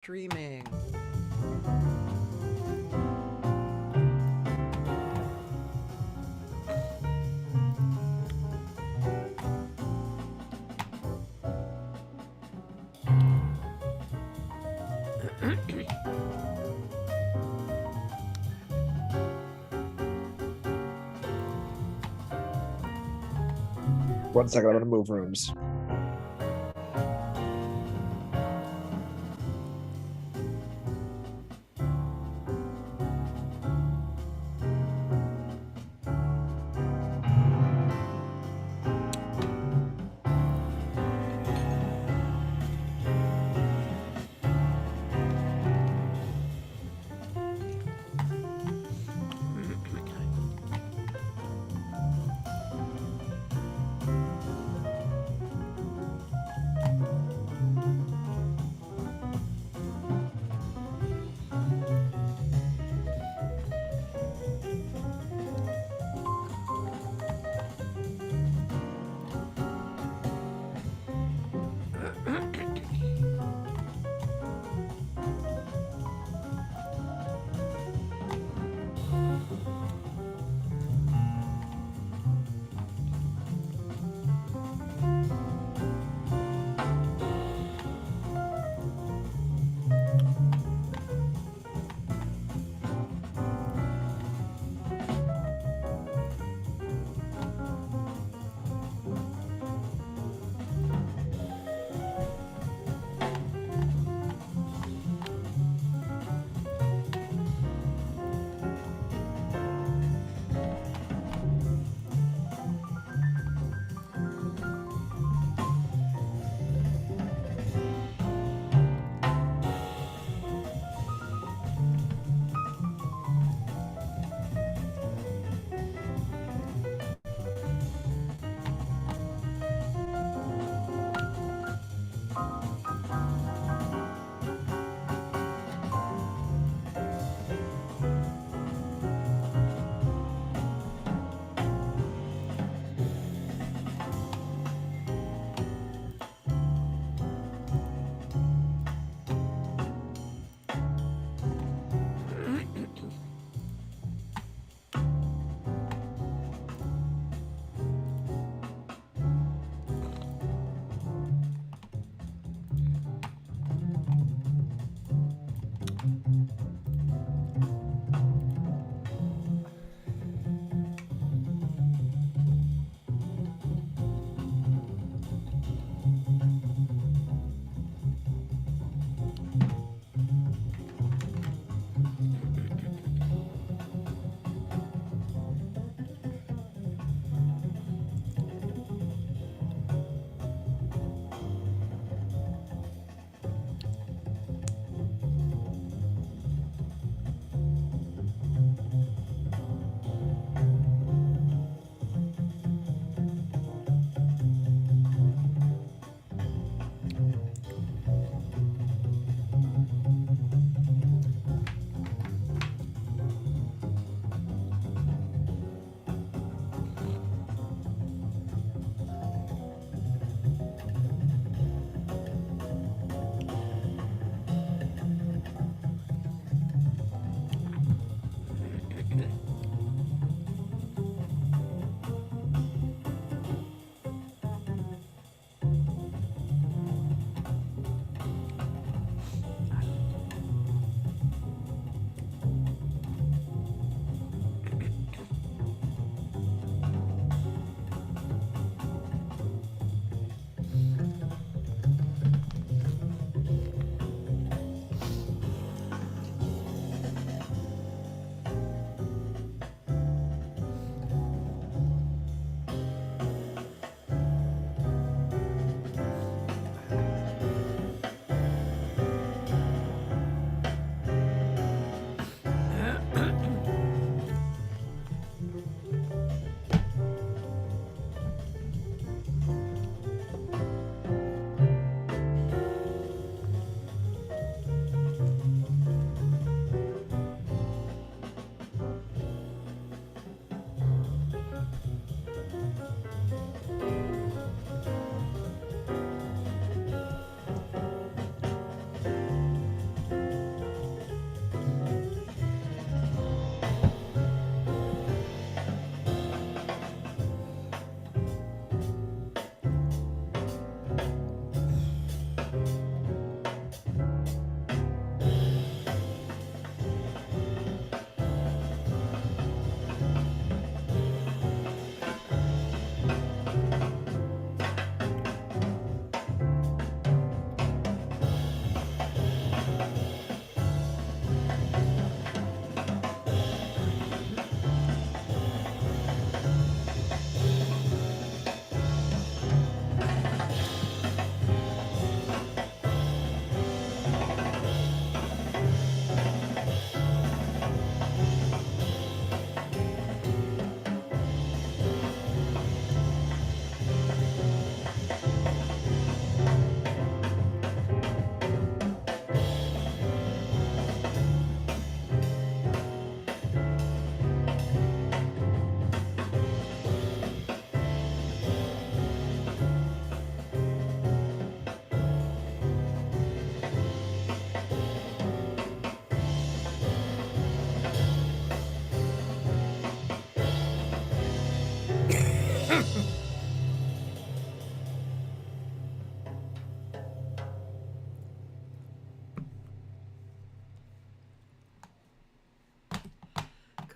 Streaming. One second, I'm gonna move rooms.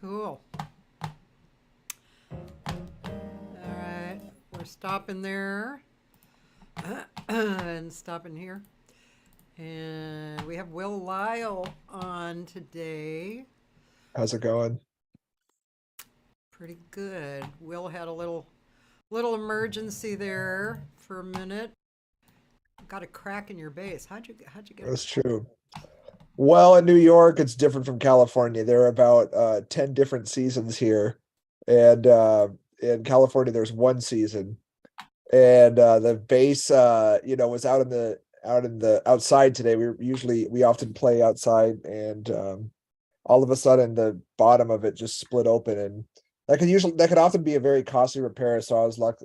Cool. All right. We're stopping there and stopping here. And we have Will Lyle on today. How's it going? Pretty good. Will had a little emergency there for a minute. Got a crack in your bass. How'd you get a That's crack? true. Well, in New York, it's different from California. There are about 10 different seasons here. And in California, there's one season. And the bass was out in the outside today. We often play outside, and all of a sudden the bottom of it just split open, and that could often be a very costly repair. So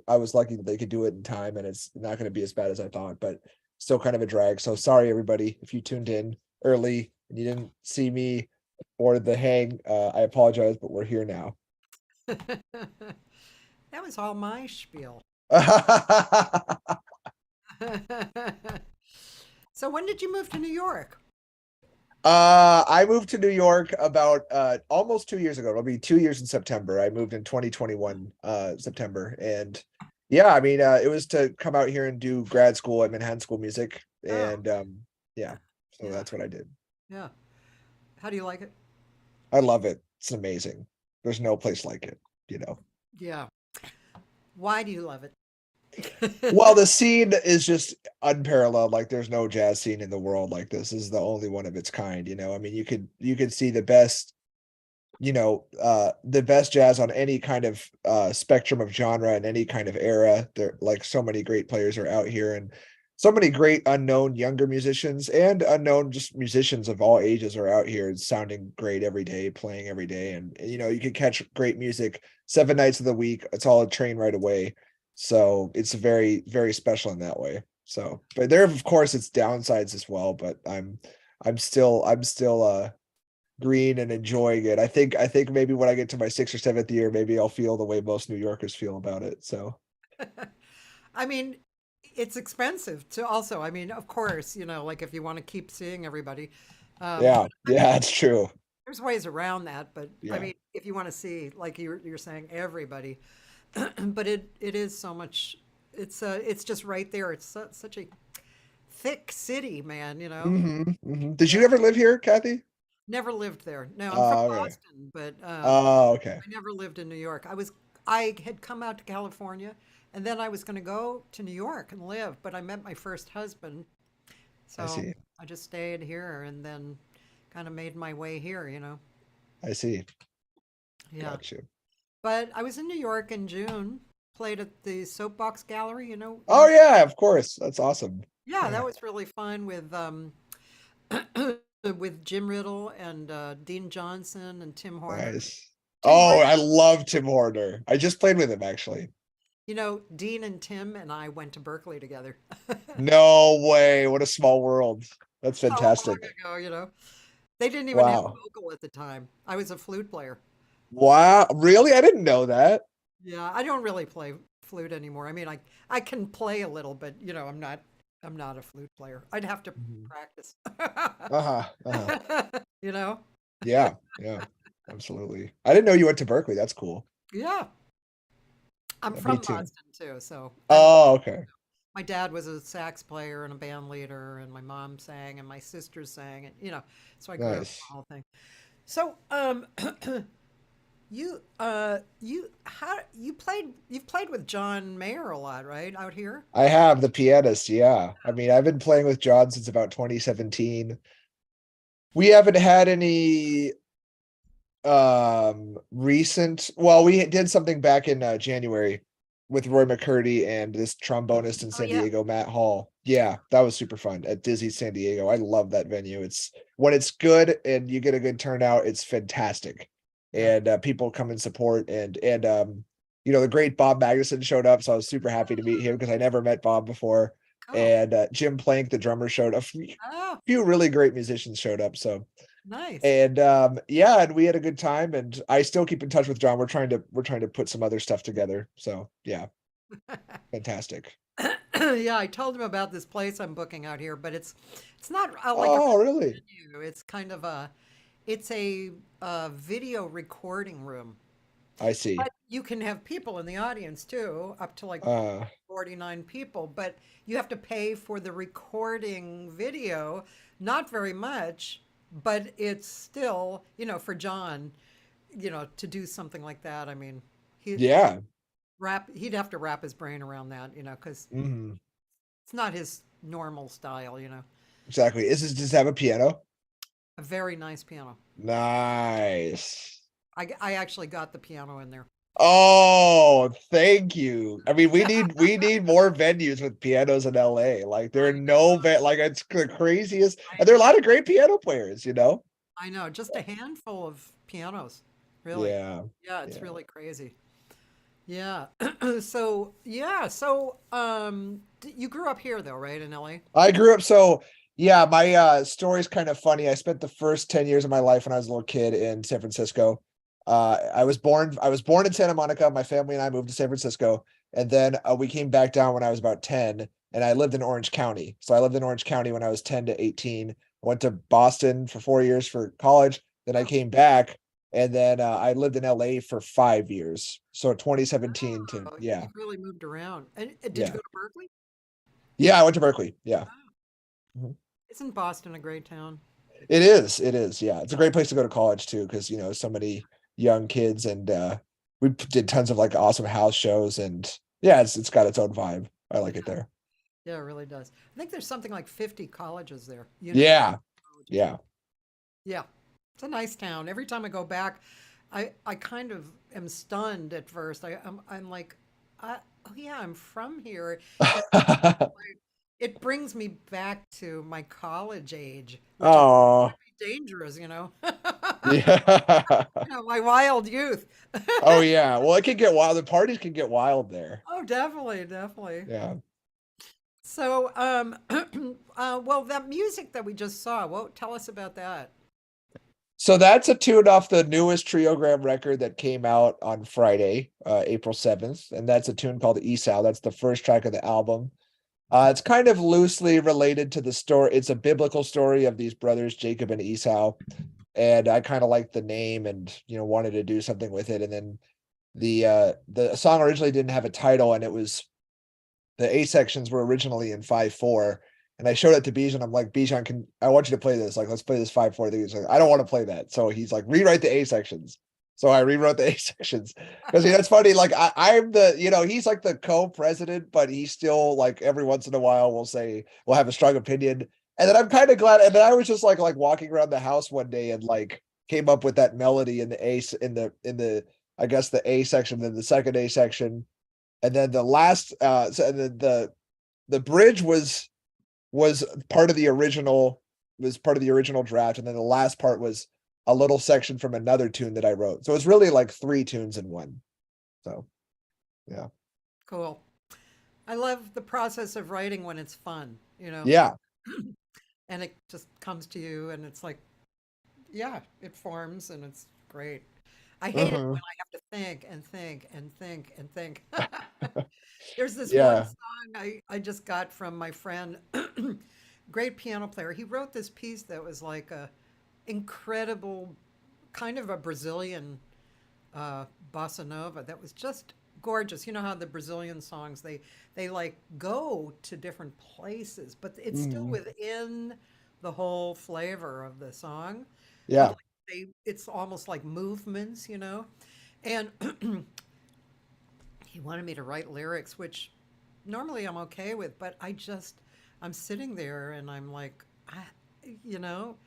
I was lucky that they could do it in time, and it's not going to be as bad as I thought, but still kind of a drag. So sorry everybody if you tuned in early and you didn't see me or the hang. I apologize, but we're here now. That was all my spiel. So when did you move to New York? I moved to New York about almost 2 years ago. It'll be 2 years in September. I moved in 2021 September, and yeah, I mean it was to come out here and do grad school at Manhattan School of Music, Oh, and yeah, so yeah, that's what I did. yeah. How do you like it? I love it. It's amazing. There's no place like it, you know. Yeah. Why do you love it? Well, the scene is just unparalleled. Like there's no jazz scene in the world like this. This is the only one of its kind, you know. I mean, you could see the best jazz on any kind of spectrum of genre and any kind of era. There like so many great players are out here, and so many great unknown younger musicians and unknown just musicians of all ages are out here sounding great every day, playing every day. And you can catch great music 7 nights of the week. It's all a train right away. So it's very, very special in that way. So, but there, of course, it's downsides as well, but I'm still green and enjoying it. I think maybe when I get to my sixth or seventh year, maybe I'll feel the way most New Yorkers feel about it. So I mean, it's expensive to also. I mean, of course, like if you want to keep seeing everybody. yeah, But I yeah, mean, that's true. there's ways around that. But I Yeah. mean, if you want to see, like you're saying, everybody, but it is so much. It's just right there. It's such a thick city, man. Did you Yeah. ever live here, Kathy? Never lived there. No, I'm from Okay. Boston, but Okay. I never lived in New York. I had come out to California, and then I was going to go to New York and live, but I met my first husband, I so see. I just stayed here and then kind of made my way here. I see. Yeah. Got you. But I was in New York in June, played at the Soapbox Gallery, you Oh know. yeah, of course. That's awesome. Yeah, Yeah. that was really fun with with Jim Riddle and Dean Johnson and Tim Horner. Nice. Tim Oh, Horner. I love Tim Horner. I just played with him actually. Dean and Tim and I went to Berkeley together. No way. What a small world. That's So long fantastic. ago. They didn't even have Wow. vocal at the time. I was a flute player. Wow. Really? I didn't know that. Yeah, I don't really play flute anymore. I mean, I can play a little, but I'm not a flute player. I'd have to Mhm. practice. Uh-huh. Uh-huh. You know? Yeah. Yeah. Absolutely. I didn't know you went to Berkeley. That's cool. Yeah. I'm Yeah, me from too. Boston too, so Oh, okay. my dad was a sax player and a band leader, and my mom sang, and my sisters sang, and so I grew up with the Nice. whole thing. So, you've played with John Mayer a lot, right? Out here? I have the pianist. Yeah. I mean, I've been playing with John since about 2017. We haven't had any recent, well, we did something back in January with Roy McCurdy and this trombonist in Oh San yeah. Diego, Matt Hall. Yeah, that was super fun at Dizzy San Diego. I love that venue. It's when it's good and you get a good turnout, it's fantastic. Yeah. And people come and support, and the great Bob Magnuson showed up, so I was super happy to meet him because I never met Bob before. Cool. And Jim Plank, the drummer, showed up. A Oh, few really great musicians showed up, so nice. and yeah, and we had a good time, and I still keep in touch with John. We're trying to put some other stuff together. So yeah, fantastic. Yeah, I told him about this place I'm booking out here, but it's not like a Oh, really? venue. It's kind of a it's a video recording room. I see. But you can have people in the audience too, up to like Uh, 49 people, but you have to pay for the recording video, not very much, but it's still, for John, to do something like that. I mean, he yeah. he'd have to wrap his brain around that, because Mhm. it's not his normal style. Exactly. Does it have a piano? A very nice piano. Nice. I actually got the piano in there. Oh, thank you. I mean, we need more venues with pianos in LA. Like there are I no like it's the craziest, I and there are a lot of great piano players. I know, just a handful of pianos, really. Yeah. Yeah, it's Yeah. really crazy. Yeah. So, yeah, so you grew up here though, right, in LA? I grew up so yeah, my story's kind of funny. I spent the first 10 years of my life when I was a little kid in San Francisco. I was born in Santa Monica. My family and I moved to San Francisco, and then we came back down when I was about 10, and I lived in Orange County. So I lived in Orange County when I was 10 to 18. I went to Boston for 4 years for college, then I Oh, came back, and then I lived in LA for 5 years. So 2017 to wow, yeah. you've really moved around. And did you Yeah. go to Berkeley? Yeah, I went to Berkeley. Yeah. Oh, Mhm. isn't Boston a great town? It is. It is. Yeah. It's a great place to go to college too, because so many young kids and we did tons of like awesome house shows and yeah, it's got its own vibe. I Yeah, like it there. yeah, it really does. I think there's something like 50 colleges there, university Yeah. colleges. Yeah. Yeah, it's a nice town. Every time I go back, I kind of am stunned at first. I'm like, oh yeah, I'm from here. And it brings me back to my college age, which I Oh, would be dangerous. yeah. My wild youth. Oh yeah. Well, it can get wild. The parties can get wild there. Oh, definitely, definitely. Yeah. So, well, that music that we just saw, tell us about that. So that's a tune off the newest TrioGram record that came out on Friday, April 7th. And that's a tune called Esau. That's the first track of the album. It's kind of loosely related to the story. It's a biblical story of these brothers, Jacob and Esau. And I kind of liked the name and, wanted to do something with it. And then the song originally didn't have a title, and it was the A sections were originally in 5/4. And I showed it to Bijan. I'm like, Bijan, I want you to play this. Like, let's play this 5/4 thing. He's like, I don't want to play that. So he's like, rewrite the A sections. So I rewrote the A sections because it's funny. Like I'm he's like the co-president, but he still like every once in a while will have a strong opinion. And then I'm kind of glad. And then I was just like walking around the house one day and like came up with that melody in the A in the I guess the A section, then the second A section, and then the last and then the bridge was part of the original draft, and then the last part was a little section from another tune that I wrote. So it's really like three tunes in one. So yeah. Cool. I love the process of writing when it's fun. Yeah. And it just comes to you and it's like, yeah, it forms and it's great. I hate it Uh-huh. when I have to think and think and think and think. There's this one Yeah. song I just got from my friend, great piano player. He wrote this piece that was like a incredible, kind of a Brazilian bossa nova that was just gorgeous. You know how the Brazilian songs they like go to different places, but it's still Mhm. within the whole flavor of the song. But Yeah. like it's almost like movements. And he wanted me to write lyrics, which normally I'm okay with, but I'm sitting there and I'm like, you know,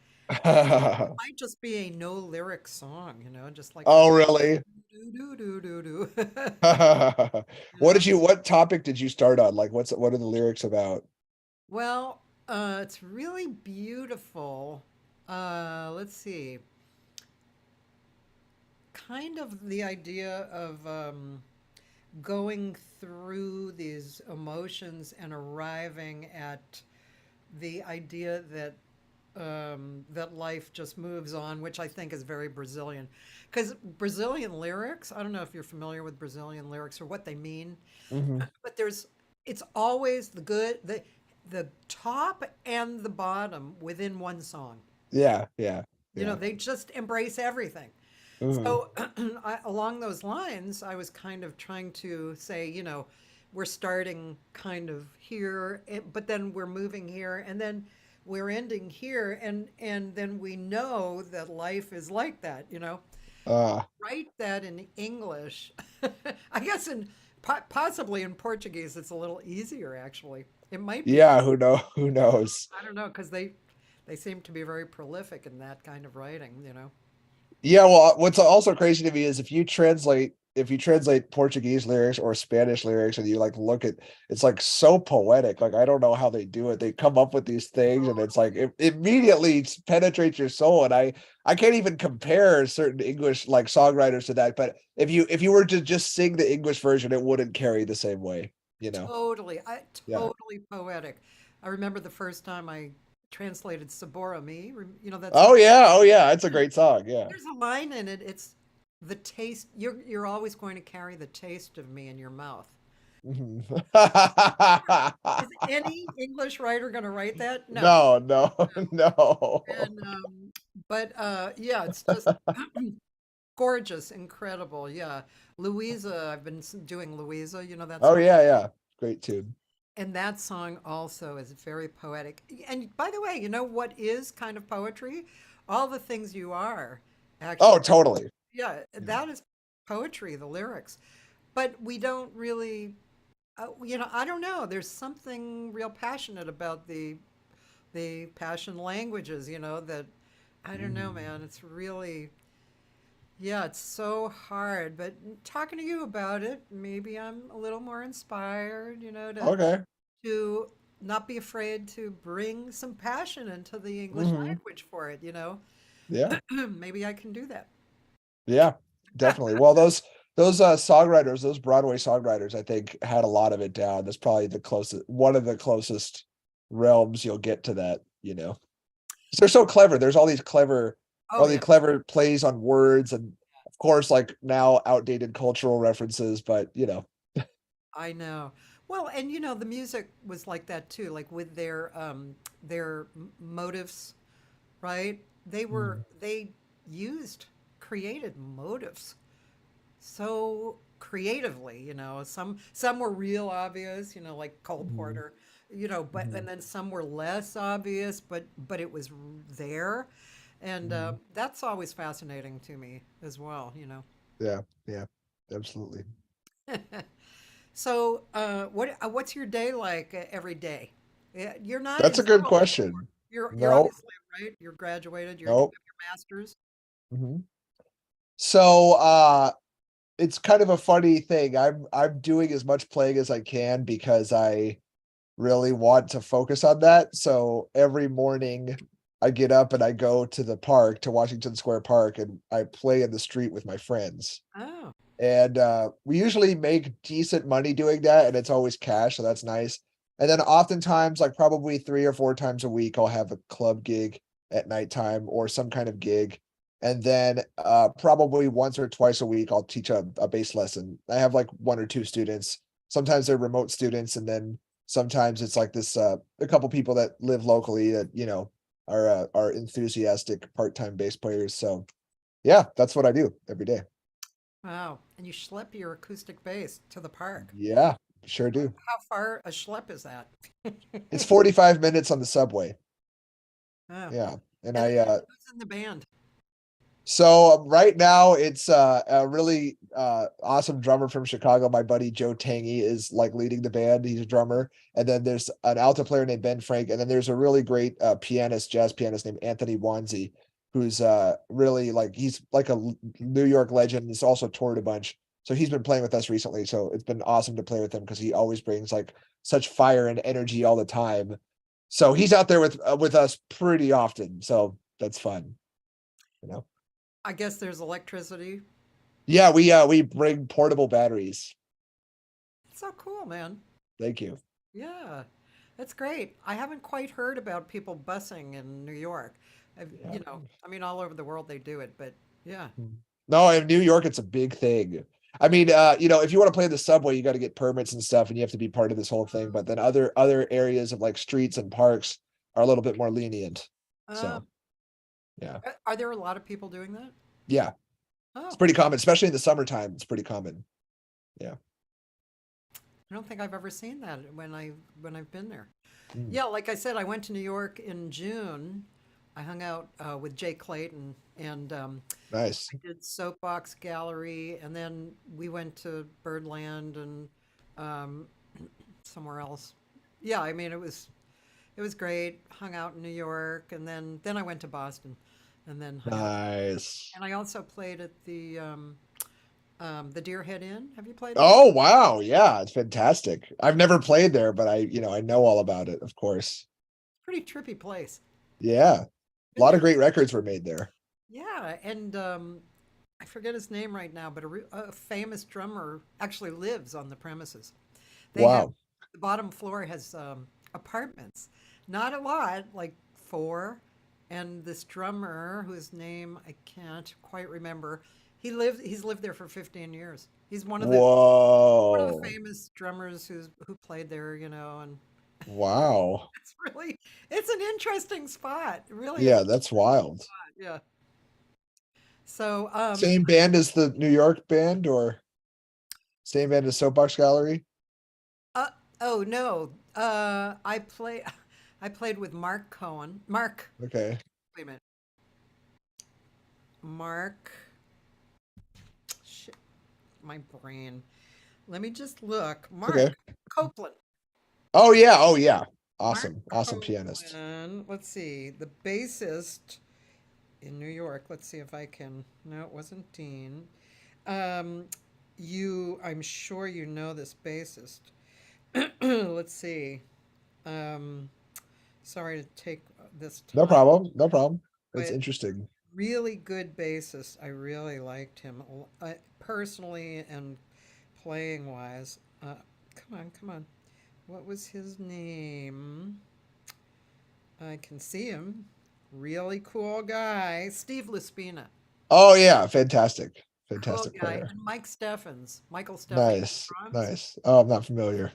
might just be a no lyric song, just like a Oh, really? do do do do do. you What know. did you what topic did you start on? Like what are the lyrics about? Well, it's really beautiful. Let's see. Kind of the idea of going through these emotions and arriving at the idea that life just moves on, which I think is very Brazilian. Because Brazilian lyrics, I don't know if you're familiar with Brazilian lyrics or what they mean, Mhm. but it's always the top and the bottom within one song. Yeah, yeah. You know, Yeah. they just embrace everything. Mhm. So along those lines, I was kind of trying to say, you know, we're starting kind of here, but then we're moving here, and then we're ending here, and then we know that life is like that, you know. Uh, Write that in English. I guess in possibly in Portuguese, it's a little easier actually. It might be. yeah, who know who knows? I don't know because they seem to be very prolific in that kind of writing, you know. Yeah, well, what's also crazy to me is if you translate Portuguese lyrics or Spanish lyrics and you like look at it's like so poetic. Like I don't know how they do it. They come up with these things and it's like it immediately penetrates your soul. And I can't even compare certain English like songwriters to that. But if you were to just sing the English version, it wouldn't carry the same way, you know? Totally, Yeah. totally poetic. I remember the first time I translated Sabora Me. You know that song? Oh yeah, oh yeah. It's a great song. Yeah. There's a line in it. It's the taste. You're always going to carry the taste of me in your mouth. Mhm. Is any English writer going to write that? No. No, no, no. And but yeah, it's just gorgeous, incredible. Yeah, Louisa. I've been doing Louisa. You know that Oh song. yeah, yeah. Great tune. And that song also is very poetic. And by the way, you know what is kind of poetry? All the things you are, Oh, actually. totally. Yeah, Yeah. that is poetry, the lyrics. But we don't really, you know, I don't know. There's something real passionate about the passion languages, you know, that I don't know, Mhm. man. It's really, yeah, it's so hard. But talking to you about it, maybe I'm a little more inspired, you know, Okay. to not be afraid to bring some passion into the English Hmm. language for it, you know. Yeah. Maybe I can do that. Yeah. Definitely. Well, those songwriters, those Broadway songwriters, I think had a lot of it down. That's probably the closest, one of the closest realms you'll get to that, you know. 'Cause they're so clever. There's Oh all these yeah, clever plays on words, and of course, like now outdated cultural references, but you know. I know. Well, and you know, the music was like that too, like with their motives, right? Mhm. They used created motives so creatively, you know. Some were real obvious, you know, like Cole Mhm. Porter, you know, but Mhm. and then some were less obvious, but it was there, and Mhm. that's always fascinating to me as well, you know. Yeah, yeah, absolutely. So, what's your day like every day? You're not in That's a good school anymore. question. You're No, obviously right. You're graduated. You nope. have your master's. Mhm. So, it's kind of a funny thing. I'm doing as much playing as I can because I really want to focus on that. So every morning I get up and I go to the park, to Washington Square Park, and I play in the street with my friends. Oh, And we usually make decent money doing that, and it's always cash, so that's nice. And then oftentimes, like probably 3 or 4 times a week, I'll have a club gig at nighttime or some kind of gig. And then probably once or twice a week, I'll teach a bass lesson. I have like 1 or 2 students. Sometimes they're remote students, and then sometimes it's like this a couple people that live locally that are enthusiastic part-time bass players. So yeah, that's what I do every day. wow! And you schlep your acoustic bass to the park. Yeah, sure do. How far a schlep is that? It's 45 minutes on the subway. Oh, Yeah. And and I who's in the band? so right now it's a really awesome drummer from Chicago. My buddy Joe Tangy is like leading the band. He's a drummer. And then there's an alto player named Ben Frank. And then there's a really great jazz pianist named Anthony Wanzi, who's really like he's like a New York legend. He's also toured a bunch. So he's been playing with us recently. So it's been awesome to play with him because he always brings like such fire and energy all the time. So he's out there with us pretty often. So that's fun, you know. I guess there's electricity. Yeah, we bring portable batteries. It's so cool, man. Thank you. Yeah, that's great. I haven't quite heard about people busing in New York. Yeah. You know, I mean, all over the world they do it, but yeah. Mm. No, in New York, it's a big thing. I mean, if you want to play the subway, you got to get permits and stuff, and you have to be part of this whole thing. But then other areas of like streets and parks are a little bit more lenient. Uh, So Yeah. Are there a lot of people doing that? Yeah. It's Oh, pretty common, especially in the summertime. It's pretty common. Yeah. I don't think I've ever seen that when I've been there. Mm, Yeah, like I said, I went to New York in June. I hung out with Jay Clayton, and nice. I did Soapbox Gallery, and then we went to Birdland and um, somewhere else. Yeah, I mean it was great. Hung out in New York, and then I went to Boston, and then hung out. Nice. And I also played at the Deer Head Inn. Have you played there? Oh, wow. Yeah, it's fantastic. I've never played there, but I know all about it, of course. Pretty trippy place. Yeah. A Been lot of there. great records were made there. Yeah, and I forget his name right now, but a famous drummer actually lives on the premises. They have Wow. the bottom floor has apartments, not a lot, like four. And this drummer, whose name I can't quite remember, he's lived there for 15 years. He's one of the Whoa. famous drummers who played there, and Wow. it's an interesting spot. It really is. Yeah, that's wild. Yeah. So, Same band as the New York band or same band as Soapbox Gallery? uh, oh no, I played with Mark Cohen. Okay. Wait a minute, Mark. Shit, my brain. Let me just look. It's okay. Mark Copeland. Oh yeah. Oh yeah. Mark Awesome. Awesome pianist. Copeland. Let's see. The bassist in New York. Let's see if I can. No, it wasn't Dean. Um, I'm sure you know this bassist. Let's see. Um, sorry to take this No time, problem. No problem. It's but interesting. really good bassist. I really liked him personally and playing wise. Come on, come on. What was his name? I can see him. Really cool guy. Steve Laspina. Oh yeah, fantastic. Cool Fantastic guy. player. And Michael Steffens on Nice. drums. Nice. Oh, I'm not familiar.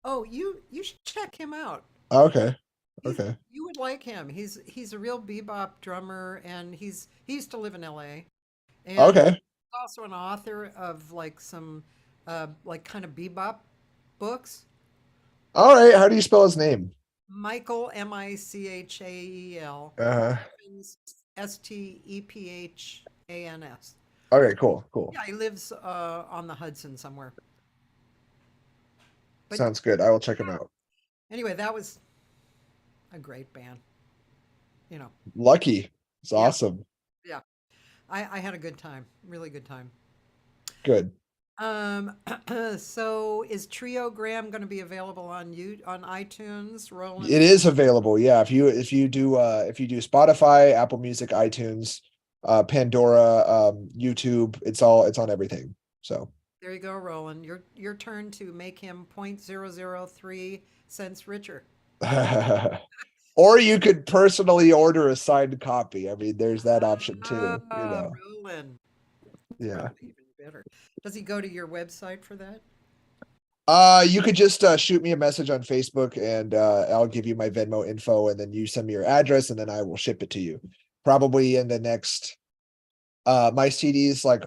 Oh, you should check him out. Okay. He's Okay. you would like him. He's a real bebop drummer, and he used to live in L.A. and Okay. also an author of like some like kind of bebop books. All right. How do you spell his name? Michael Michael Uh, Steffens Stephans. okay, cool. Cool. Yeah, he lives on the Hudson somewhere. But Sounds good. I will check him out. anyway, that was a great band. You know, Lucky. It's yeah, awesome. yeah. I had a good time, really good time. Good. Um, so is TrioGram going to be available on iTunes, It Roland? is available. Yeah. If you do Spotify, Apple Music, iTunes, Pandora, YouTube, it's on everything. So There you go, Roland. Your turn to make him 0.003 cents richer. or you could personally order a signed copy. I mean, there's that option too, Roland. It's Yeah. probably even better. Does he go to your website for that? You could just shoot me a message on Facebook and I'll give you my Venmo info and then you send me your address and then I will ship it to you. Probably in the next my CDs like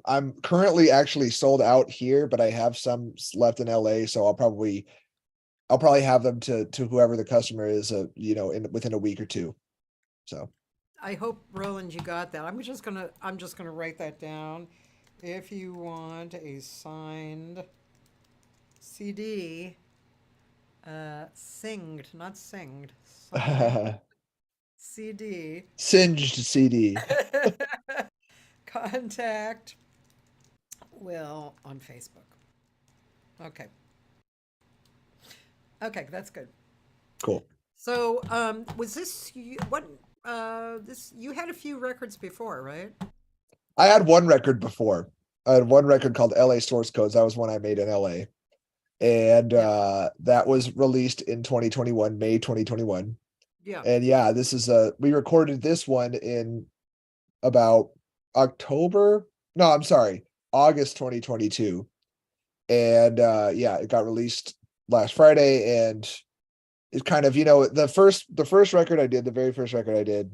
I'm currently actually sold out here, but I have some left in LA, so I'll probably have them to whoever the customer is in within a week or two. So I hope, Roland, you got that. I'm just gonna write that down. If you want a signed CD, singed, not singed, signed CD, singed CD. contact Will on Facebook. Okay. Okay, that's good. Cool. So, was this this you had a few records before, right? I had one record before. I had one record called LA Source Codes. That was one I made in LA. And Yeah. that was released in 2021, May 2021. Yeah. And yeah, this is we recorded this one in about October. No, I'm sorry, August 2022. And yeah, it got released last Friday and it kind of, the first record I did, the very first record I did,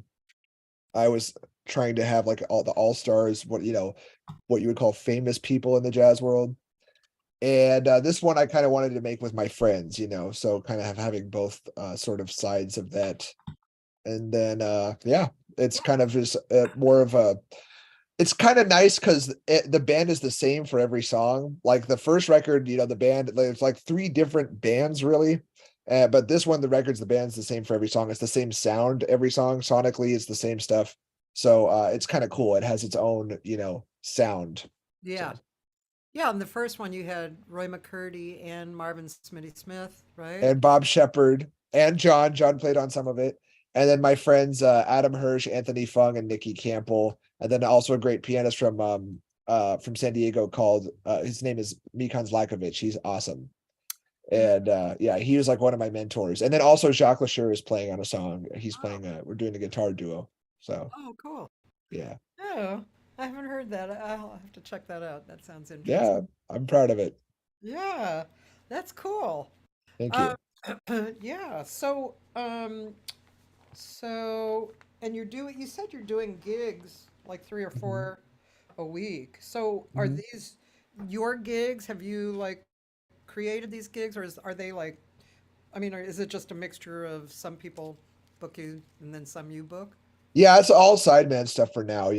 I was trying to have like all the all-stars, what you would call famous people in the jazz world. And this one I kind of wanted to make with my friends, so kind of having both sort of sides of that. And then yeah, it's kind of just more of a it's kind of nice because the band is the same for every song. Like the first record, the band, there's like three different bands really. But this one, the band's the same for every song. It's the same sound every song. Sonically, it's the same stuff. So it's kind of cool. It has its own, sound. Yeah. So Yeah, in the first one you had Roy McCurdy and Marvin Smitty Smith, right? and Bob Sheppard and John. John played on some of it. And then my friends Adam Hirsch, Anthony Fung, and Nikki Campbell, and then also a great pianist from San Diego called his name is Mikan Zlakovic. He's awesome. Yeah. And yeah, he was like one of my mentors. And then also Jacques Lacheur is playing on a song. He's Oh, playing we're doing a guitar duo. So oh, cool. yeah. Oh, I haven't heard that. I'll have to check that out. That sounds interesting. Yeah, I'm proud of it. Yeah, that's cool. Thank Uh, you. yeah. So, and you said you're doing gigs like three or Mhm, four a week. So, are mhm. these your gigs? Have you like created these gigs, or are they like? I mean, or is it just a mixture of some people book you and then some you book? Yeah, it's all sideman stuff for now.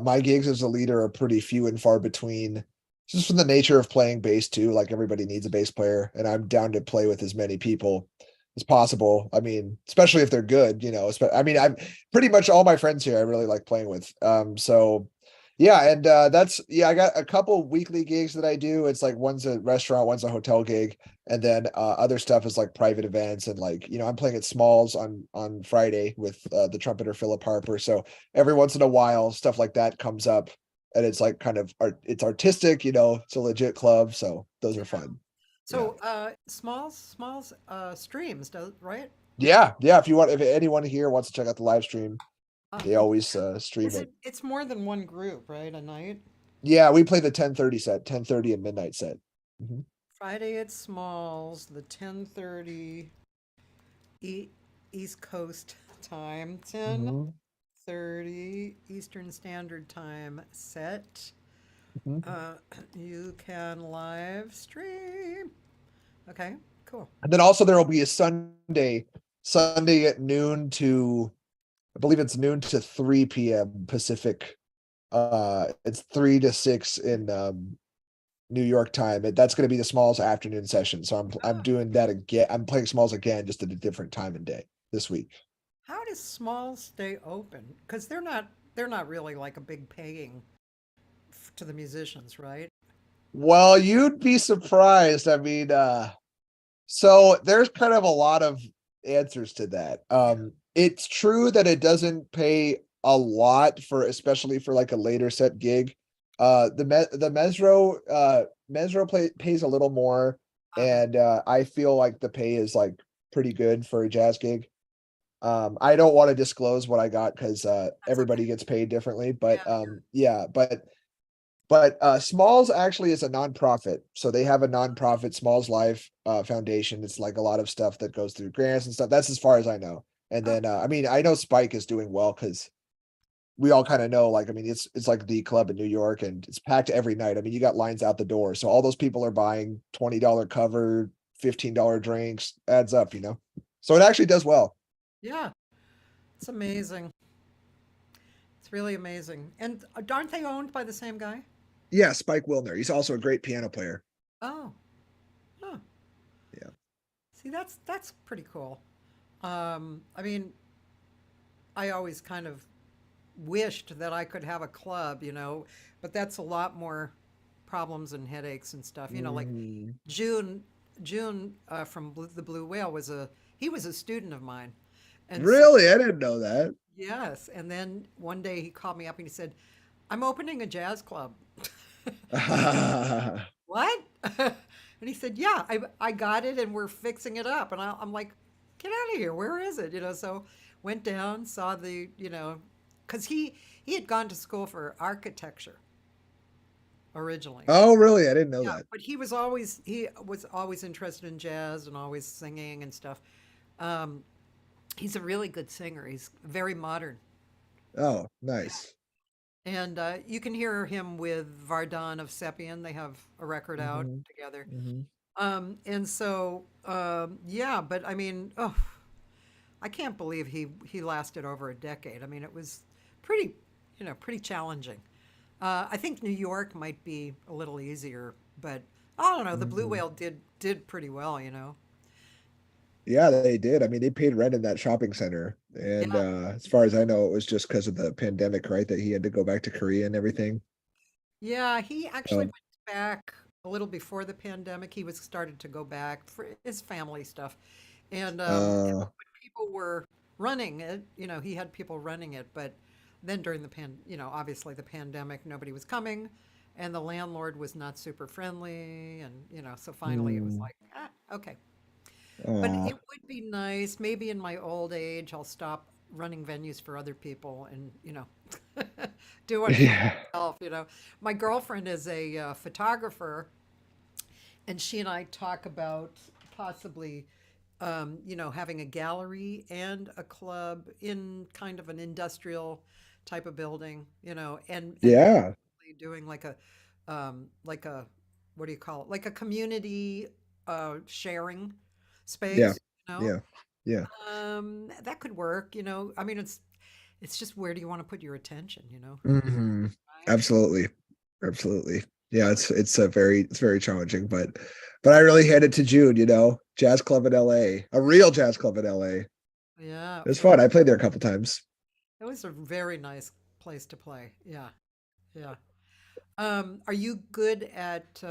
My gigs as a leader are pretty few and far between. Just from the nature of playing bass too, like everybody needs a bass player, and I'm down to play with as many people as possible. I mean, especially if they're good. I mean, I'm pretty much all my friends here I really like playing with. So yeah, and I got a couple weekly gigs that I do. It's like one's a restaurant, one's a hotel gig, and then other stuff is like private events and like I'm playing at Smalls on Friday with the trumpeter Philip Harper. So every once in a while, stuff like that comes up, and it's like kind of it's artistic. It's a legit club, so those are fun. Yeah, So, Smalls, streams, does right? yeah. If anyone here wants to check out the live stream, they Okay. always stream Is it. it? It's more than one group, right? A night. Yeah, we play the 10:30 set, 10:30 and midnight set. Mhm. Friday at Smalls, the 10:30 e East Coast time, Mhm. 10:30 Eastern Standard Time set. Mhm. Uh, you can live stream. Okay, cool. And then also there will be a Sunday at noon to, I believe it's noon to 3 p.m. Pacific. It's 3 to 6 in New York time. That's going to be the Smalls afternoon session. So I'm Oh, doing that again. I'm playing Smalls again, just at a different time and day this week. how does Smalls stay open? Because they're not really like a big paying to the musicians, right? Well, you'd be surprised. I mean, so there's kind of a lot of answers to that. Yeah. It's true that it doesn't pay a lot especially for like a later set gig. The Mesro pays a little more, Uh-huh. and I feel like the pay is like pretty good for a jazz gig. I don't want to disclose what I got because That's okay. everybody gets paid differently, but Yeah. yeah, but Smalls actually is a nonprofit. So they have a nonprofit Smalls Life Foundation. It's like a lot of stuff that goes through grants and stuff. That's as far as I know. And Oh, then I mean, I know Spike is doing well because we all kind of know, like, I mean, it's like the club in New York and it's packed every night. I mean, you got lines out the door. So all those people are buying $20 cover, $15 drinks, adds up. So it actually does well. yeah. It's amazing. It's really amazing. And aren't they owned by the same guy? Yeah, Spike Wilner. He's also a great piano player. Oh, huh. Yeah. See, that's pretty cool. I mean, I always kind of wished that I could have a club, but that's a lot more problems and headaches and stuff. Like Mhm. June, June from the Blue Whale he was a student of mine, and so Really? I didn't know that. yes, and then one day he called me up and he said, "I'm opening a jazz club." What? And he said, "Yeah, I got it, and we're fixing it up." And I'm like, "Get out of here! Where is it?" So went down, saw because he had gone to school for architecture originally. Oh, really? I didn't know Yeah, that. but he was always interested in jazz and always singing and stuff. Um, he's a really good singer. He's very modern, Oh, nice. And you can hear him with Vardan of Sepian. They have a record out Hmm. together. Hmm. And so, yeah, but I mean, oh, I can't believe he lasted over a decade. I mean, it was pretty, pretty challenging. I think New York might be a little easier, but I don't know. The Blue Hmm. Whale did pretty well. Yeah, they did. I mean, they paid rent in that shopping center. And Yeah, as far as I know, it was just because of the pandemic, right? That he had to go back to Korea and everything. yeah. He actually Um, went back a little before the pandemic. He was started to go back for his family stuff, and uh, when people were running it, he had people running it, but then during obviously the pandemic, nobody was coming, and the landlord was not super friendly, and so finally it was hmm, like, okay. But aw. it would be nice. Maybe in my old age, I'll stop running venues for other people and, do one for Yeah, myself. My girlfriend is a photographer, and she and I talk about possibly, having a gallery and a club in kind of an industrial type of building, and yeah, possibly doing like a, what do you call it? Like a community sharing yeah, space, you know? yeah, yeah. That could work, I mean, it's just where do you want to put your attention? Hmm. Right? Absolutely, absolutely. Yeah, it's very challenging, but I really hand it to Jude. Jazz club in L.A., a real jazz club in L.A. It Yeah. was Well, fun. I played there a couple times. it was a very nice place to play. Yeah. Yeah. Are you good at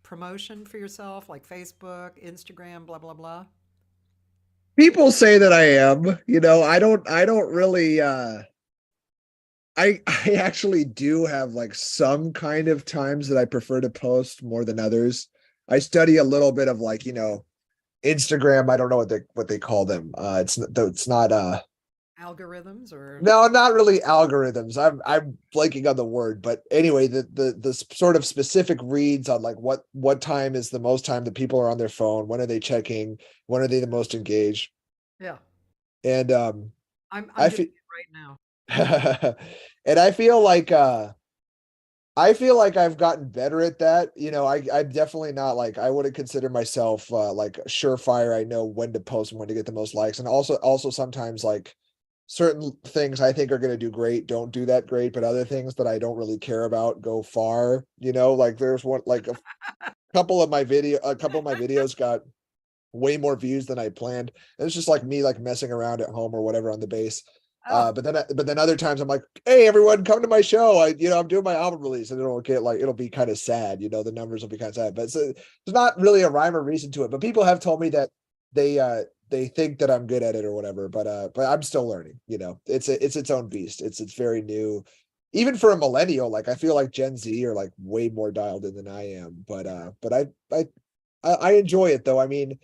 promotion for yourself, like Facebook, Instagram, blah blah blah? People say that I am. I don't really. I actually do have like some kind of times that I prefer to post more than others. I study a little bit of like Instagram. I don't know what they call them. It's not Algorithms or no, not really algorithms. I'm blanking on the word, but anyway, the sort of specific reads on like what time is the most time that people are on their phone, when are they checking, when are they the most engaged, yeah. and I'm I doing feel it right now. and I feel like I've gotten better at that. I'm definitely not like I wouldn't consider myself like surefire. I know when to post and when to get the most likes. And also sometimes like certain things I think are going to do great don't do that great, but other things that I don't really care about go far. Like there's one like a couple of my videos got way more views than I planned. And it's just like me like messing around at home or whatever on the bass. Oh, But then other times I'm like, hey everyone, come to my show. I'm doing my album release, and it'll be kind of sad. The numbers will be kind of sad, but there's not really a rhyme or reason to it. But people have told me that they think that I'm good at it or whatever. But I'm still learning. It's its own beast. It's very new. Even for a millennial, like I feel like Gen Z are like way more dialed in than I am. But I enjoy it though. I mean,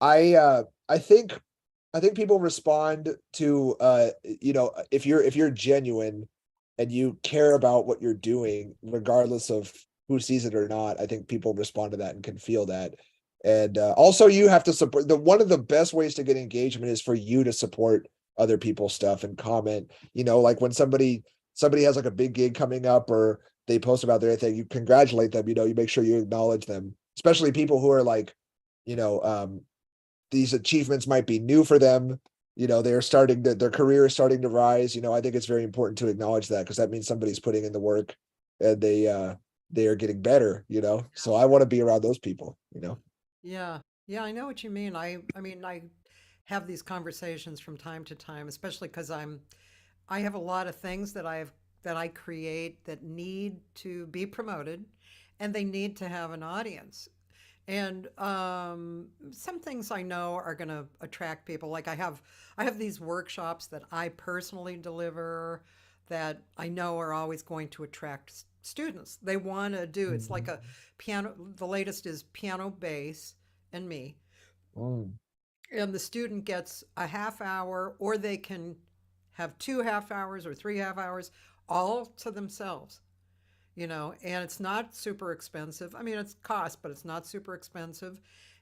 I think people respond to if you're genuine and you care about what you're doing, regardless of who sees it or not. I think people respond to that and can feel that. And also, you have to support. The one of the best ways to get engagement is for you to support other people's stuff and comment. Like when somebody has like a big gig coming up or they post about their thing, you congratulate them. You make sure you acknowledge them, especially people who are like, you know, these achievements might be new for them. Their career is starting to rise. I think it's very important to acknowledge that because that means somebody's putting in the work and they are getting better. So I want to be around those people. yeah. Yeah, I know what you mean. I mean, I have these conversations from time to time, especially because I have a lot of things that I create that need to be promoted, and they need to have an audience. And some things I know are going to attract people. Like I have these workshops that I personally deliver that I know are always going to attract students. They want to do. It's like a Mhm. piano. The latest is piano, bass, and me. Mm. And the student gets a half hour, or they can have 2 half hours or 3 half hours, all to themselves. And it's not super expensive. I mean, it's cost, but it's not super expensive.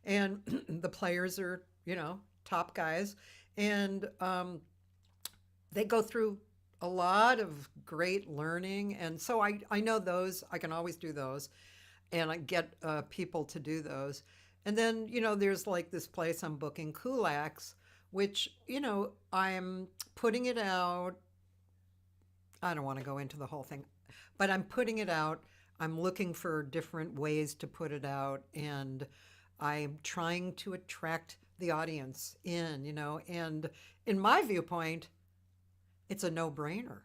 And the players are, top guys. And they go through a lot of great learning. And so I know those, I can always do those, and I get people to do those. And then, there's like this place I'm booking, Kulaks, which, I'm putting it out. I don't want to go into the whole thing, but I'm putting it out. I'm looking for different ways to put it out, and I'm trying to attract the audience in, and in my viewpoint, it's a no-brainer.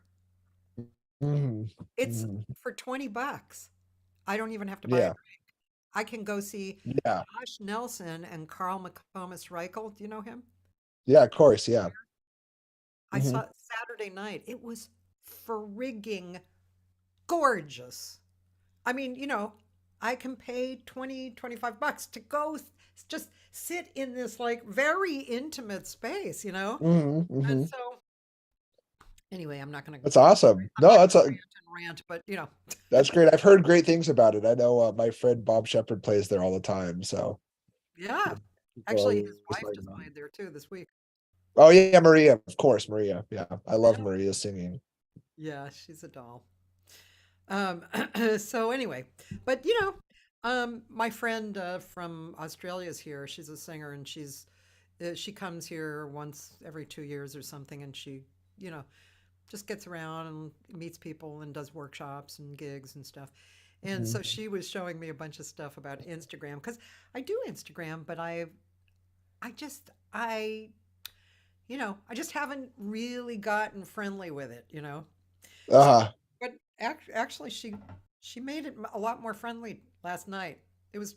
Hmm. It's Hmm. for $20. I don't even have to buy a Yeah. drink. I can go see Yeah. Josh Nelson and Carl McComas Reichel. Do you know him? Yeah, of course. Yeah. I saw Hmm. it Saturday night. It was frigging gorgeous. I mean, I can pay 20, $25 to go just sit in this like very intimate space, Hmm. And Hmm. so anyway, That's awesome. I'm No, not gonna rant, but that's great. I've heard great things about it. I know my friend Bob Sheppard plays there all the time. So yeah. people are Actually, his always wife talking just about it. played there too this week. Oh yeah, Maria, of course, Maria. Yeah, I Yeah. love Maria singing. Yeah, she's a doll. Um, so anyway, but my friend from Australia is here. She's a singer, and she comes here once every 2 years or something, and she, you know, just gets around and meets people and does workshops and gigs and stuff. And Mhm. so she was showing me a bunch of stuff about Instagram because I do Instagram, but I just I just haven't really gotten friendly with it. So, Uh-huh. but actually, she made it a lot more friendly last night. It was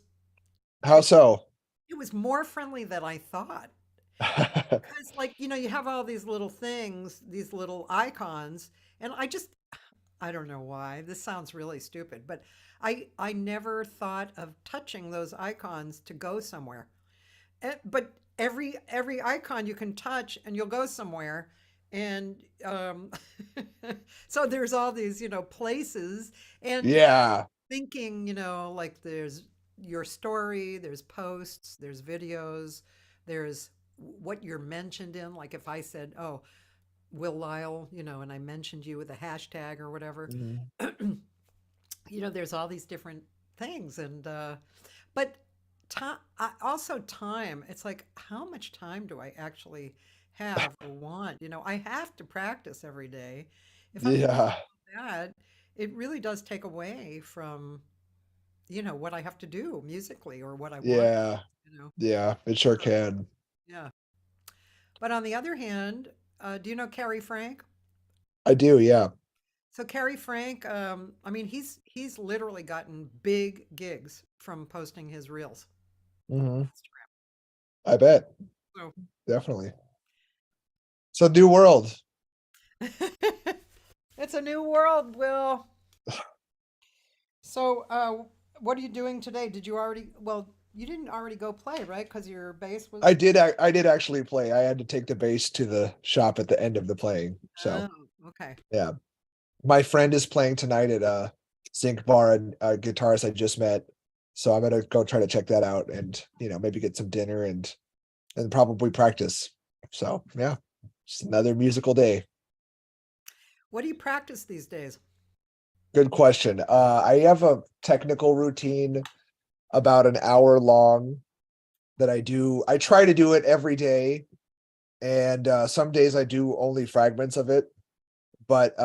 How it so? it was more friendly than I thought. Because, like, you have all these little things, these little icons, and I don't know why. This sounds really stupid, but I never thought of touching those icons to go somewhere. But every icon you can touch and you'll go somewhere. And so there's all these, places, and Yeah. thinking, like there's your story, there's posts, there's videos, there's what you're mentioned in. Like if I said, oh, Will Lyle, and I mentioned you with a hashtag or whatever, Mhm. there's all these different things. And, but time, also time, it's like, how much time do I actually have or want? I have to practice every day. If I'm doing Yeah. that, it really does take away from, what I have to do musically or what I want, Yeah. you know. Yeah. It sure can. Yeah. But on the other hand, do you know Carrie Frank? I do, yeah. So Carrie Frank, I mean, he's literally gotten big gigs from posting his reels Hmm. on I bet. Instagram. Definitely. So new world. So it's a new world, Will. So, what are you doing today? Did you already? Well, you didn't already go play, right? Because your bass I was. did I did actually play. I had to take the bass to the shop at the end of the playing. So Oh, okay. yeah. My friend is playing tonight at Zinc Bar, and a guitarist I just met. So I'm gonna go try to check that out and maybe get some dinner and probably practice. So yeah, just another musical day. What do you practice these days? Good question. I have a technical routine about an hour long that I do. I try to do it every day, and some days I do only fragments of it. But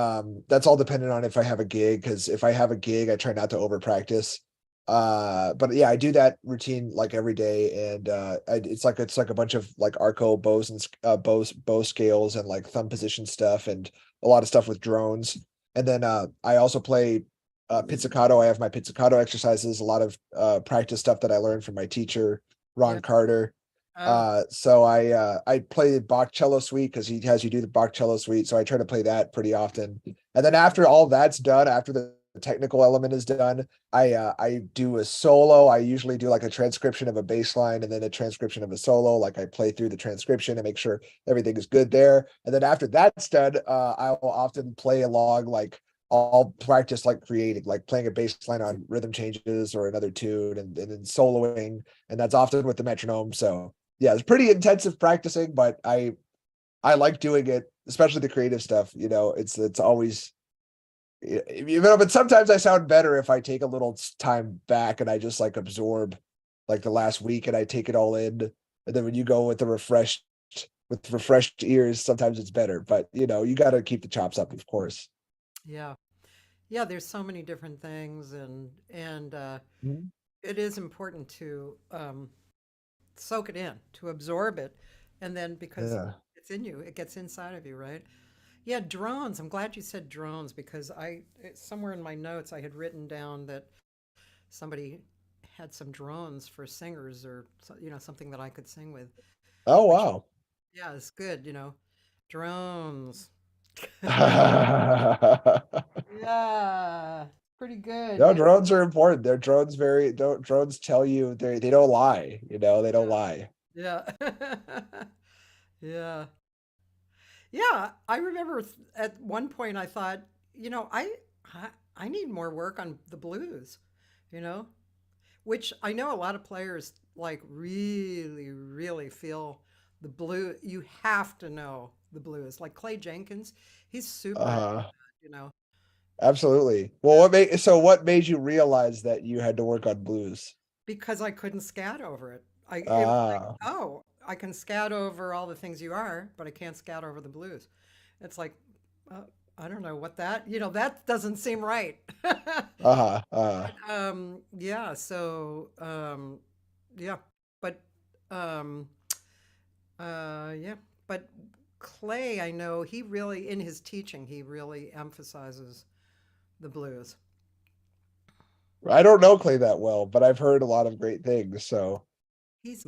that's all dependent on if I have a gig. Because if I have a gig, I try not to over practice. But yeah, I do that routine like every day, and it's like a bunch of like arco bows and bow scales and like thumb position stuff and a lot of stuff with drones. And then I also play pizzicato. I have my pizzicato exercises, a lot of practice stuff that I learned from my teacher Yeah. Ron Carter. Oh, So I play the Bach cello suite because he has you do the Bach cello suite. So I try to play that pretty often. And then after all that's done, after the technical element is done, I do a solo. I usually do like a transcription of a bass line and then a transcription of a solo. Like I play through the transcription and make sure everything is good there. And then after that's done, I will often play along like I'll practice like creating, like playing a bass line on rhythm changes or another tune and then soloing. And that's often with the metronome. So yeah, it's pretty intensive practicing, but I like doing it, especially the creative stuff. It's always, but sometimes I sound better if I take a little time back and I just like absorb like the last week and I take it all in. And then when you go with refreshed ears, sometimes it's better. But you got to keep the chops up, of course. Yeah. Yeah, there's so many different things, and Mhm. it is important to soak it in, to absorb it, and then because Yeah. it's in you, it gets inside of you, right? Yeah, drones. I'm glad you said drones because somewhere in my notes I had written down that somebody had some drones for singers or something that I could sing with, Oh which wow. yeah, is good, drones. Yeah, pretty good. No, Yeah, drones are important. They're drones very don't drones tell you they don't lie, they don't lie. yeah, yeah. Yeah, I remember at one point I thought, you know, I I need more work on the blues, you know, which I know a lot of players like really, really feel the blue. You have to know the blues. Like Clay Jenkins, he's super into Uh that, you know. Absolutely. Well, Yeah, what made you realize that you had to work on blues? because I couldn't scat over it. It was like, Ah, oh, I can scat over all the things you are, but I can't scat over the blues. It's like, uh, I don't know what that doesn't seem right. Yeah, so yeah, but um yeah, but Clay, I know he really in his teaching, he really emphasizes the blues. I don't know Clay that well, but I've heard a lot of great things. So, He's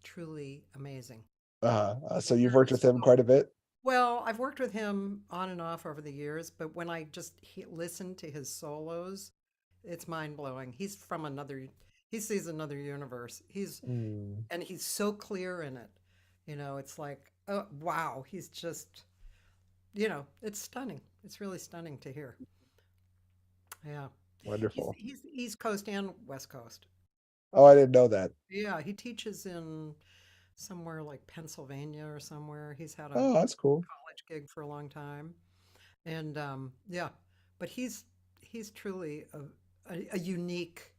truly amazing. so you've Very worked with him skilled. quite a bit. Well, I've worked with him on and off over the years, but when I just listen to his solos, it's mind blowing. He sees another universe. Mm, And he's so clear in it. It's like, oh, wow, he's just, it's stunning. It's really stunning to hear. Yeah. He's, wonderful. he's East Coast and West Coast. Oh, I didn't know that. Yeah, he teaches in somewhere like Pennsylvania or somewhere. He's had a Oh, that's cool. college gig for a long time. And yeah, but he's truly a unique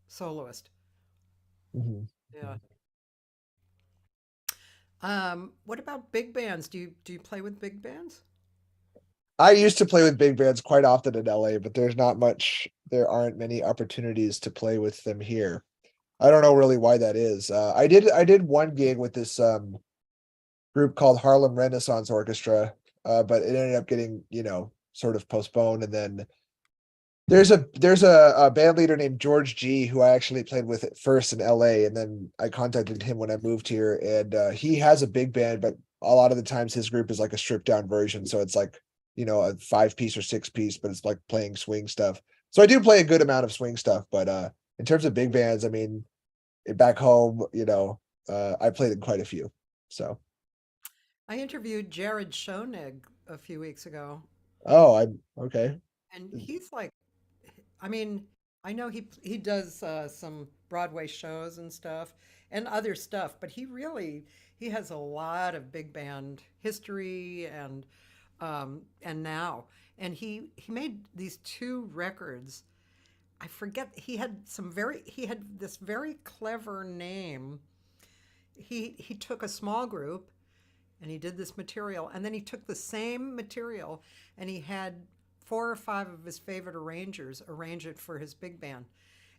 soloist. Mhm. Yeah. What about big bands? Do you play with big bands? I used to play with big bands quite often in LA, but there aren't many opportunities to play with them here. I don't know really why that is. I did one gig with this group called Harlem Renaissance Orchestra, but it ended up getting, sort of postponed. And then there's a band leader named George G who I actually played with at first in LA, and then I contacted him when I moved here, and he has a big band, but a lot of the times his group is like a stripped down version, so it's like a 5 piece or 6 piece, but it's like playing swing stuff. So I do play a good amount of swing stuff, but in terms of big bands, I mean, back home, I played in quite a few. So I interviewed Jared Schoenig a few weeks ago, oh, I'm okay. and he's like, I mean, I know he does some Broadway shows and stuff and other stuff, but he has a lot of big band history and now, and he made these two records. I forget he had this very clever name. He took a small group and he did this material, and then he took the same material and he had 4 or 5 of his favorite arrangers arrange it for his big band.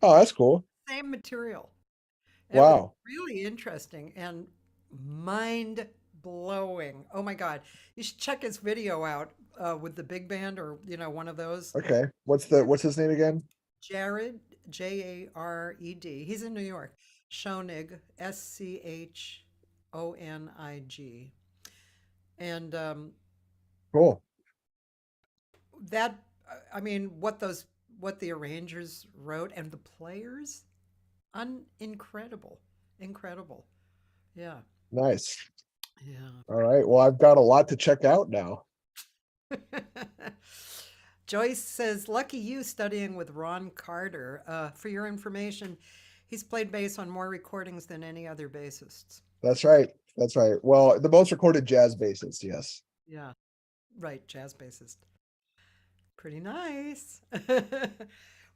Oh, And that's cool. same material. It was Wow. really interesting and mind blowing. Oh my God. You should check his video out with the big band or, one of those. Okay. What's his name again? Jared, Jared. He's in New York. Schoenig, Schonig. And Cool. that, I mean, what the arrangers wrote and the players, incredible. Incredible. Yeah. Nice. Yeah. All right. Well, I've got a lot to check out now. Joyce says, lucky you studying with Ron Carter. For your information, he's played bass on more recordings than any other bassists. That's right. That's right. Well, the most recorded jazz bassist, yes. Yeah, right, jazz bassist. Pretty nice.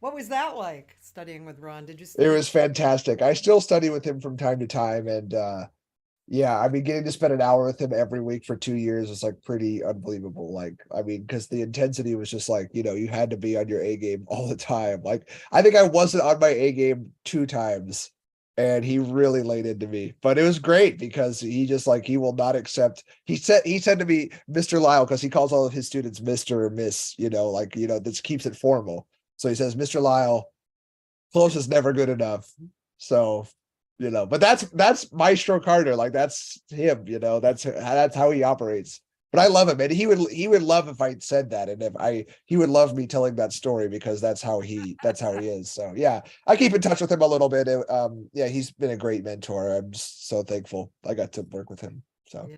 What was that like studying with Ron? Did you It did was fantastic. I still study with him from time to time, and yeah, I mean, getting to spend an hour with him every week for 2 years is like pretty unbelievable. Like, I mean, because the intensity was just like, you had to be on your A game all the time. Like, I think I wasn't on my A game 2 times, and he really laid into me. But it was great because he just like he will not accept. He said to me, Mr. Lyle, because he calls all of his students Mr. or Miss. Like this keeps it formal. So he says, Mr. Lyle, close is never good enough. So, but that's Maestro Carter. Like that's him, that's how he operates. But I love him, and he would love if I said that, and if he would love me telling that story because that's how he is. So yeah, I keep in touch with him a little bit. Yeah, he's been a great mentor. I'm just so thankful I got to work with him. So. yeah.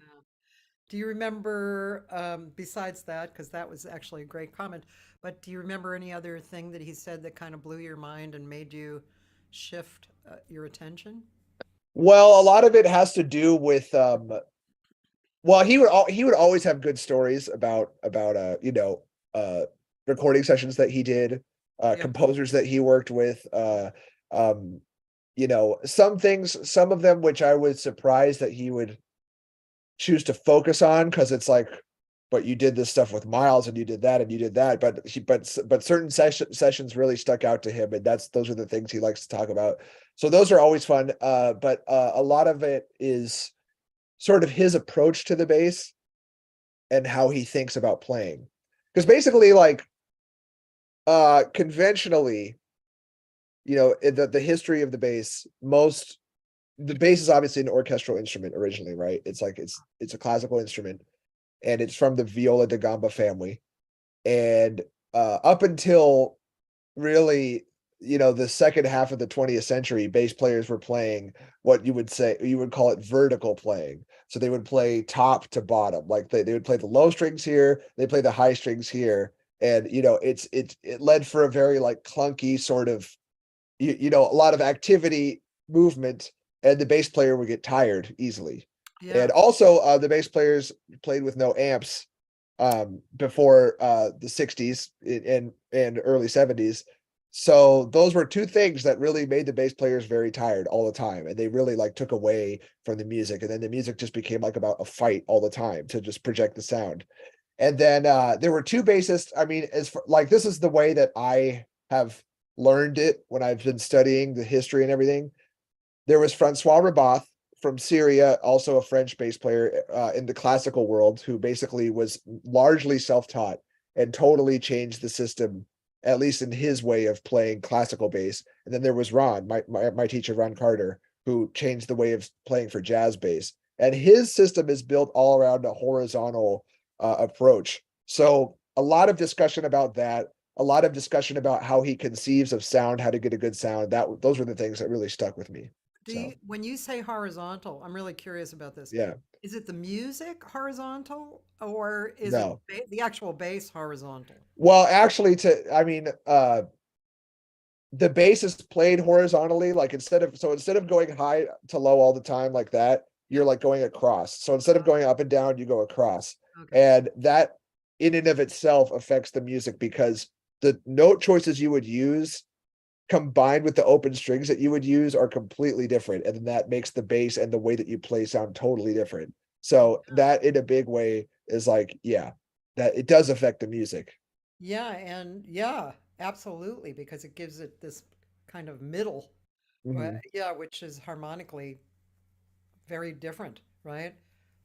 Do you remember, besides that, because that was actually a great comment, but do you remember any other thing that he said that kind of blew your mind and made you shift your attention? Well, a lot of it has to do with well, he would always have good stories about uh recording sessions that he did, Yeah, composers that he worked with, um some of them which I was surprised that he would choose to focus on, because it's like, but you did this stuff with Miles and you did that and you did that, but certain sessions really stuck out to him, and those are the things he likes to talk about. So those are always fun. But a lot of it is sort of his approach to the bass and how he thinks about playing. Because basically, like, conventionally, in the history of the bass is obviously an orchestral instrument originally, right? It's like it's a classical instrument, and it's from the viola da gamba family. And up until really, the second half of the 20th century, bass players were playing what you would call it vertical playing. So they would play top to bottom, like they would play the low strings here, they play the high strings here. And it led for a very like clunky sort of, a lot of activity, movement, and the bass player would get tired easily. yeah, And also, the bass players played with no amps before the 60s and early 70s. So those were two things that really made the bass players very tired all the time, and they really like took away from the music. And then the music just became like about a fight all the time to just project the sound. And then there were two bassists. I mean, like, this is the way that I have learned it when I've been studying the history and everything. There was Francois Rabath from Syria, also a French bass player in the classical world, who basically was largely self-taught and totally changed the system, at least in his way of playing classical bass. And then there was Ron, my teacher, Ron Carter, who changed the way of playing for jazz bass. And his system is built all around a horizontal approach. So a lot of discussion about that, a lot of discussion about how he conceives of sound, how to get a good sound. Those were the things that really stuck with me. So when you say horizontal, I'm really curious about this. yeah, Is it the music horizontal or is it no. the actual bass horizontal? Well, actually, I mean, the bass is played horizontally. Like, instead of going high to low all the time like that, Yeah. you're like going across. So instead of going up and down, you go across, Okay. and that in and of itself affects the music, because the note choices you would use combined with the open strings that you would use are completely different, and then that makes the bass and the way that you play sound totally different. So that in a big way is like, yeah, that it does affect the music. Yeah, and yeah, absolutely, because it gives it this kind of middle, Mhm. yeah, which is harmonically very different, right?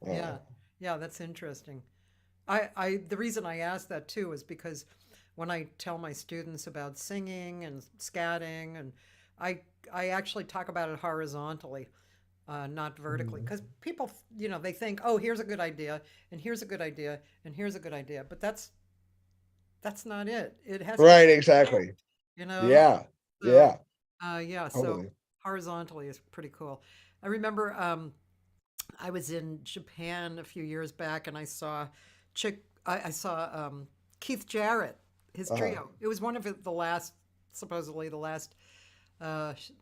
uh, Yeah, yeah, that's interesting. The reason I ask that too is because when I tell my students about singing and scatting, and I, I actually talk about it horizontally, not vertically, mhm. because people, they think, oh, here's a good idea, and here's a good idea, and here's a good idea, but that's not it. It has to Right, connect, exactly. you know? Yeah, So, yeah, yeah, so totally. horizontally is pretty cool. I remember I was in Japan a few years back and I saw Keith Jarrett, his uh trio. It was one of the last, supposedly the last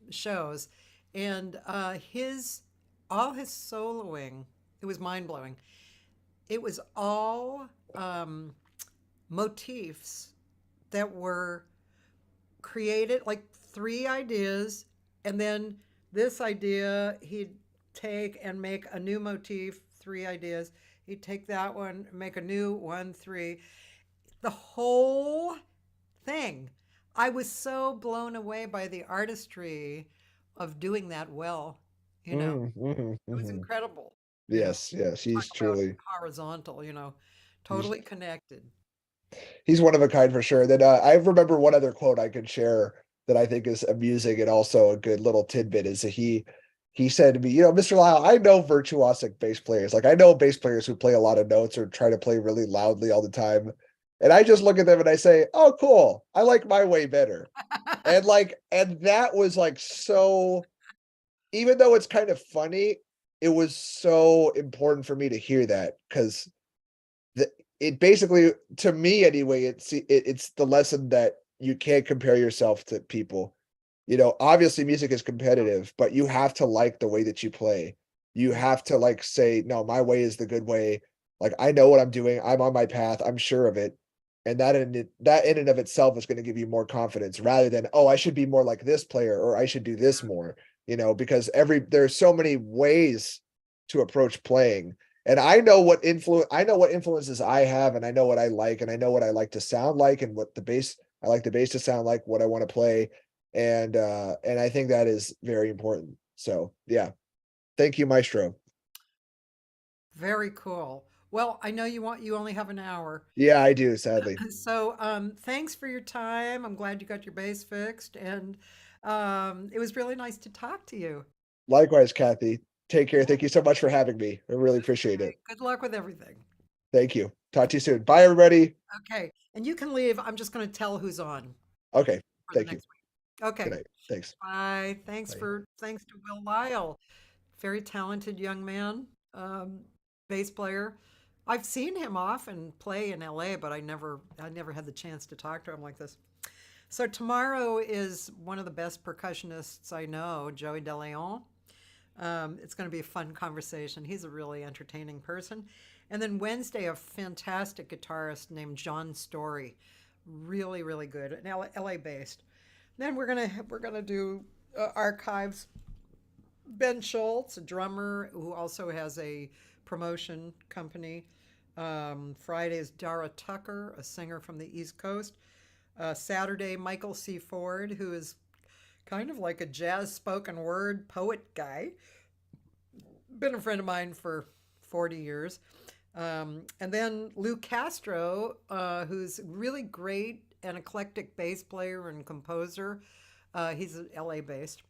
shows. And his all his soloing, it was mind blowing. It was all motifs that were created, like three ideas, and then this idea he'd take and make a new motif, three ideas. He'd take that one, make a new one, three. The whole thing. I was so blown away by the artistry of doing that well. You know, it was Hmm. incredible. You know, Yes, yes, talk he's about truly horizontal, he's totally connected. he's one of a kind for sure. Then I remember one other quote I could share that I think is amusing and also a good little tidbit is that he said to me, Mr. Lyle, I know virtuosic bass players. Like I know bass players who play a lot of notes or try to play really loudly all the time. And I just look at them and I say, "Oh, cool. I like my way better." And that was like so, even though it's kind of funny, it was so important for me to hear that because the it basically, to me anyway, it's the lesson that you can't compare yourself to people. Obviously music is competitive, but you have to like the way that you play. You Yeah. have to like say, no, my way is the good way. Like I know what I'm doing. I'm on my path. I'm sure of it. And that in and of itself is going to give you more confidence rather than, oh, I should be more like this player or I should do this more, because there's so many ways to approach playing. And I know what influences I have, and I know what I like, and I know what I like to sound like, and what the bass I like the bass to sound like, what I want to play, and I think that is very important. So yeah, thank you, Maestro. Very cool. Well, I know you only have an hour. Yeah, I do, sadly. So, thanks for your time. I'm glad you got your bass fixed, and it was really nice to talk to you. Likewise, Cathy. Take care. Yeah. Thank you so much for having me. I really appreciate Okay. it. Good luck with everything. Thank you. Talk to you soon. Bye, everybody. Okay. And you can leave. I'm just going to tell who's on Okay. for the Thank you. next week. Good Okay. night. Thanks. Bye. Bye. Thanks to Will Lyle, very talented young man, bass player. I've seen him often play in LA, but I never had the chance to talk to him like this. So tomorrow is one of the best percussionists I know, Joey DeLeon. It's going to be a fun conversation. He's a really entertaining person. And then Wednesday, a fantastic guitarist named John Story, really, really good, and LA based. Then we're gonna do archives. Ben Schultz, a drummer who also has a promotion company. Friday is Dara Tucker, a singer from the East Coast. Saturday, Michael C. Ford, who is kind of like a jazz spoken word poet guy. Been a friend of mine for 40 years. And then Lou Castro, who's really great and eclectic bass player and composer. He's LA based.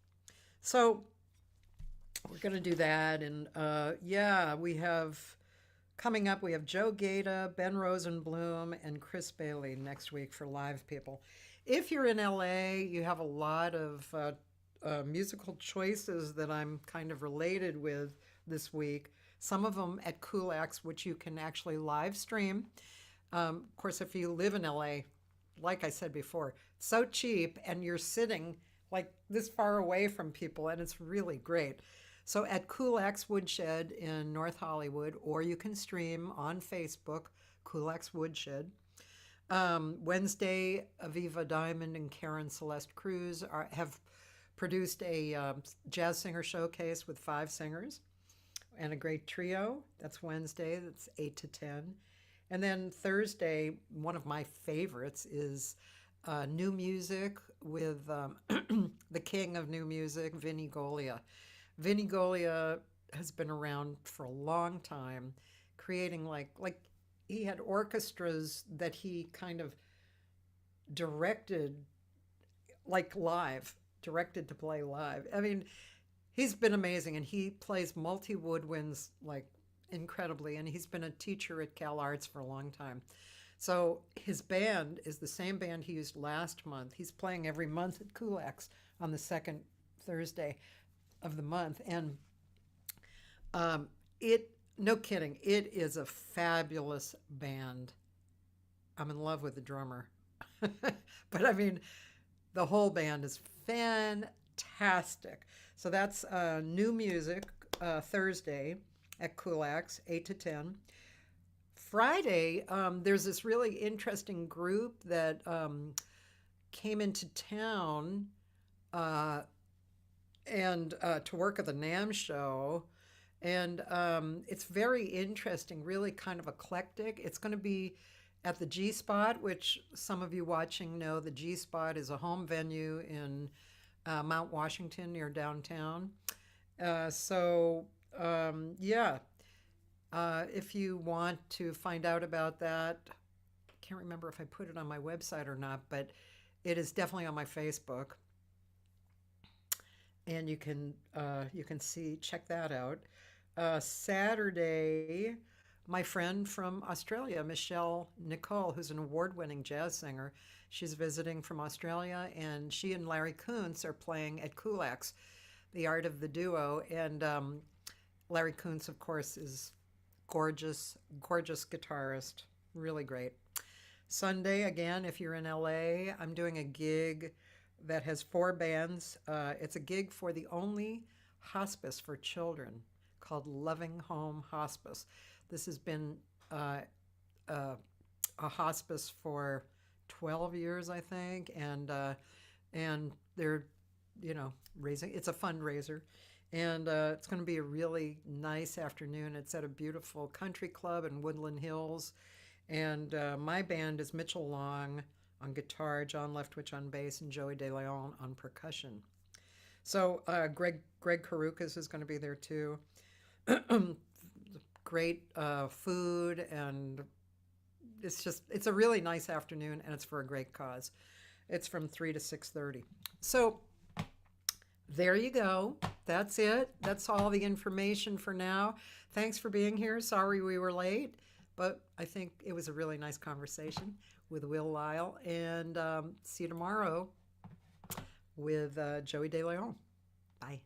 So we're going to do that. And yeah, coming up, we have Joe Gaeta, Ben Rosenblum, and Chris Bailey next week for live people. If you're in LA, you have a lot of musical choices that I'm kind of related with this week. Some of them at Kulak's, which you can actually live stream. Of course, if you live in LA, like I said before, it's so cheap and you're sitting like this far away from people, and it's really great. So at Kulak's Woodshed in North Hollywood, or you can stream on Facebook, Kulak's Woodshed. Wednesday, Aviva Diamond and Karen Celeste Cruz have produced a jazz singer showcase with 5 singers and a great trio. That's Wednesday. That's 8 to 10. And then Thursday, one of my favorites is new music with the king of new music, Vinny Golia. Vinny Golia has been around for a long time, creating like he had orchestras that he kind of directed like live, directed to play live. I mean, he's been amazing, and he plays multi woodwinds like incredibly, and he's been a teacher at Cal Arts for a long time. So his band is the same band he used last month. He's playing every month at Kulak's on the second Thursday of the month, and it no kidding, it is a fabulous band. I'm in love with the drummer, but I mean, the whole band is fantastic. So that's new music Thursday at Kulak's, 8 to 10. Friday, there's this really interesting group that came into town and to work at the NAMM show. And it's very interesting, really kind of eclectic. It's going to be at the G Spot, which some of you watching know the G Spot is a home venue in Mount Washington near downtown. Yeah, if you want to find out about that, I can't remember if I put it on my website or not, but it is definitely on my Facebook, and you can check that out. Saturday, my friend from Australia, Michelle Nicole, who's an award-winning jazz singer, she's visiting from Australia, and she and Larry Kuntz are playing at Kulak's, the Art of the Duo, and Larry Kuntz, of course, is gorgeous, gorgeous guitarist, really great. Sunday, again, if you're in LA, I'm doing a gig that has 4 bands. It's a gig for the only hospice for children called Loving Home Hospice. This has been a hospice for 12 years, I think, and they're, raising. It's a fundraiser, and it's going to be a really nice afternoon. It's at a beautiful country club in Woodland Hills, and my band is Mitchell Long on guitar, John Leftwich on bass, and Joey De Leon on percussion. So Greg Karukas is going to be there too. Great food, and it's a really nice afternoon, and it's for a great cause. It's from 3 to 6:30. So there you go. That's it. That's all the information for now. Thanks for being here. Sorry we were late, but I think it was a really nice conversation with Will Lyle, and see you tomorrow with Joey De Leon. Bye.